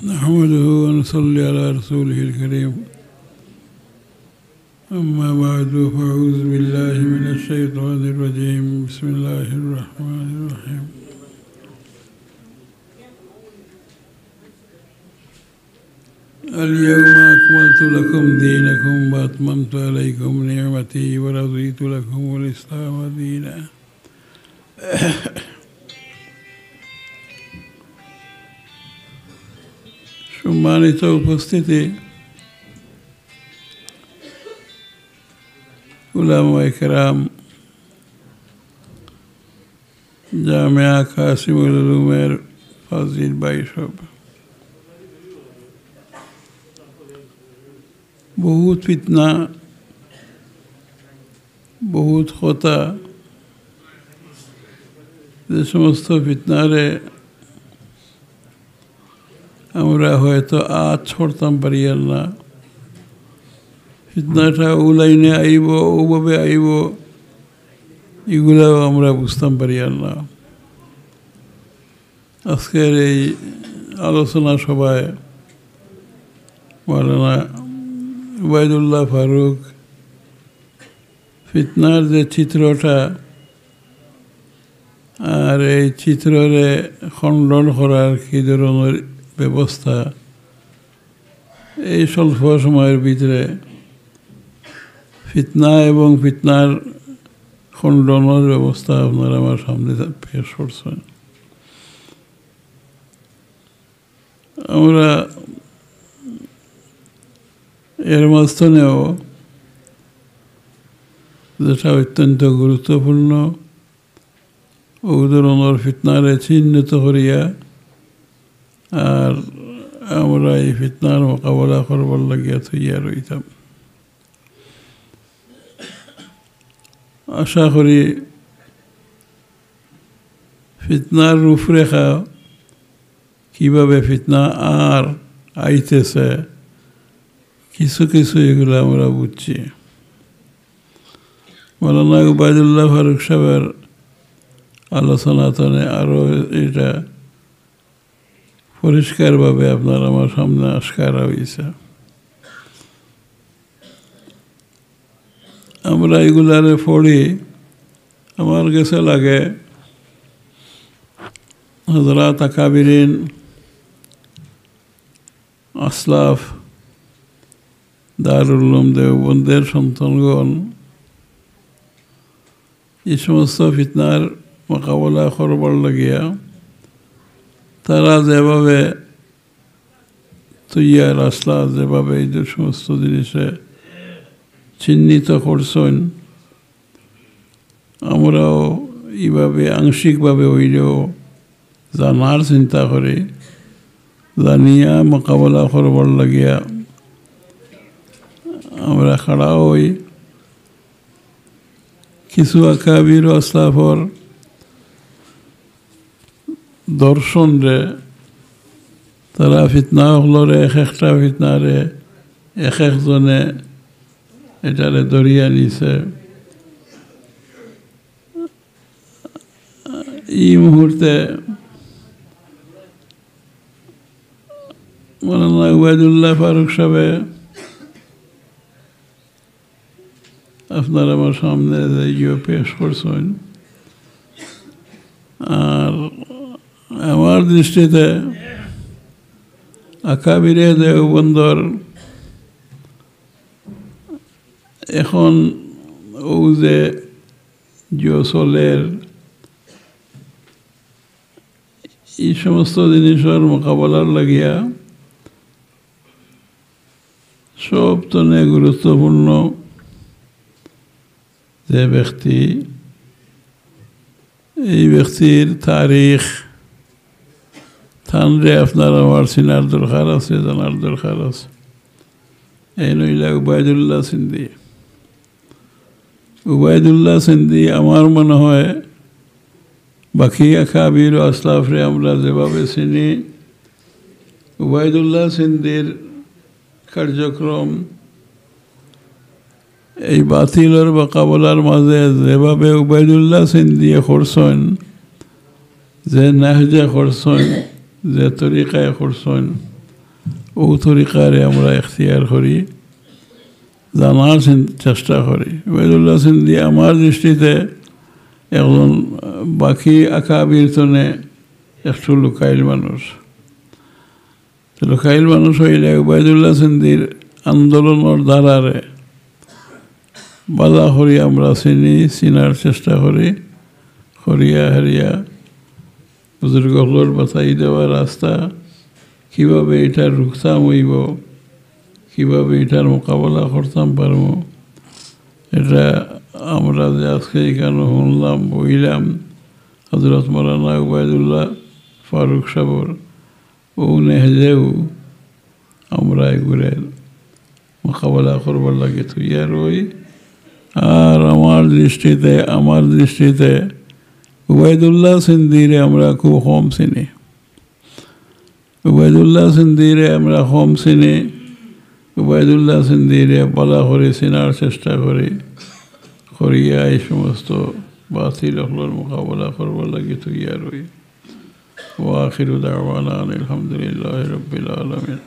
نحمده ونصلي على رسوله الكريم أما بعد فأعوذ بالله من الشيطان الرجيم بسم الله الرحمن الرحيم اليوم أكملت لكم دينكم وأتممت عليكم نعمتي ورضيت لكم الإسلام دينا সম্মানিত উপস্থিতি, উলামায়ে কেরাম, জামিয়া কাসিমুল উলুমের ফাজিল ভাই সব, বহুত ফিতনা, বহুত কথা, যে সমস্ত ফিতনারে আমরা হয়তো আজ ছড়তাম পারি না, ফিতনাটা ও লাইনে আইব, ওভাবে আইব, এগুলাও আমরা বুঝতাম পারি না। আজকের এই আলোচনা সভায় মাওলানা উবাইদুল্লাহ ফারুক ফিতনার যে চিত্রটা আর এই চিত্ররে খণ্ডন করার কী ধরনের ব্যবস্থা, এই স্বল্প সময়ের ভিতরে ফিতনা এবং ফিতনার খণ্ডনের ব্যবস্থা আপনারা আমার সামনে পেশ করছেন। আমরা এর মাঝখানেও যেটা অত্যন্ত গুরুত্বপূর্ণ, ও ধরনের ফিতনারে চিহ্নিত করিয়া আর আমরা এই ফিতনার মোকাবেলা করবার লাগিয়া থইয়া রইতাম। আশা করি ফিতনার রূপরেখা, কীভাবে ফিতনা আর আইতেছে, কিছু কিছু এগুলো আমরা বুঝছি। মাওলানা উবাইদুল্লাহ ফারুক সাহেবের আলোচনাতনে আরও এটা পরিষ্কারভাবে আপনার আমার সামনে আস্কার হয়েছে। আমরা এগুলারে পড়ি, আমার কাছে লাগে হযরত আকাবিরিন, আসলাফ, দারুল উলুম দেওবন্দের সন্তানগণ এই সমস্ত ফিতনার মোকাবেলা করবার লাগিয়া তারা যেভাবে তৈয়ার আসলা, যেভাবে এই যে সমস্ত জিনিসে চিহ্নিত করছেন, আমরাও এইভাবে আংশিকভাবে হইলেও জানার চিন্তা করি, জানিয়া মোকাবেলা করবার লাগিয়া আমরা খাড়া হই। কিছু আকাবির আসলাফর দর্শন রে, তারা ফিতনা হলরে এক একটা ফিতনারে এক একজনে এটারে দরিয়া নিছে। এই মুহূর্তে মাওলানা উবাইদুল্লাহ ফারুক সাহেব আপনার আমার সামনে ইয়ে পেশ করছেন, আর আমার দৃষ্টিতে আকাবিরে দেওবন্দর এখন ও যে জসলের এই সমস্ত জিনিসের মোকাবেলার লাগিয়া সব তনে গুরুত্বপূর্ণ যে ব্যক্তি, এই ব্যক্তির তারিখ থানরে আপনার আমার চিনার দরকার আছে, জানার দরকার আছে। এই নইলা উবাইদুল্লাহ সিন্দি। উবাইদুল্লাহ সিন্দি আমার মনে হয় বাকি আকাবির আসলাফরে আমরা যেভাবে চিনি, উবাইদুল্লাহ সিন্দির কার্যক্রম এই বাতিলের মোকাবেলার মাঝে যেভাবে উবাইদুল্লাহ সিন্দিয়ে করছেন, যে নাহজে করছেন, যে তরিকায় করছেন, ও তরিকারে আমরা এখতিয়ার করি, জানার চেষ্টা করি। ওবায়দুল্লাহ সিন্ধি আমার দৃষ্টিতে একজন বাকি আকাবির তনে একটু লুকাইল মানুষ। লুকাইল মানুষ হইলে ওবায়দুল্লাহ সিন্ধির আন্দোলনের দ্বারারে বাধা করি আমরা চিনার চেষ্টা করি, করিয়া হারিয়া বুজুর্গগুলোর বাতাই দেওয়া রাস্তা, কীভাবে এটার রুখতাম হইব, কীভাবে এটার মোকাবেলা করতাম পারব, এটা আমরা যে আজকে এখানে শুনলাম বইলাম হজরত মৌলানা ওবায়দুল্লাহ ফারুক সাবর ও নেহেজেও আমরা এগুলো মোকাবেলা করবার লাগে তৈয়ার হই। আর আমার দৃষ্টিতে ওবায়দুল্লাহ সিন্ধিরে আমরা খুব কম চিনি। ওবায়দুল্লাহ সিন্ধিরে আমরা কম চিনি। ওবায়দুল্লাহ সিন্ধিরে বলা করে চিনার চেষ্টা করিয়া এই সমস্ত বাতিল হলোর মোকাবেলা করবার লাগে তৈয়ার হই। ওয়া আখিরু দাওয়ানা আলহামদুলিল্লাহি রাব্বিল আলামিন।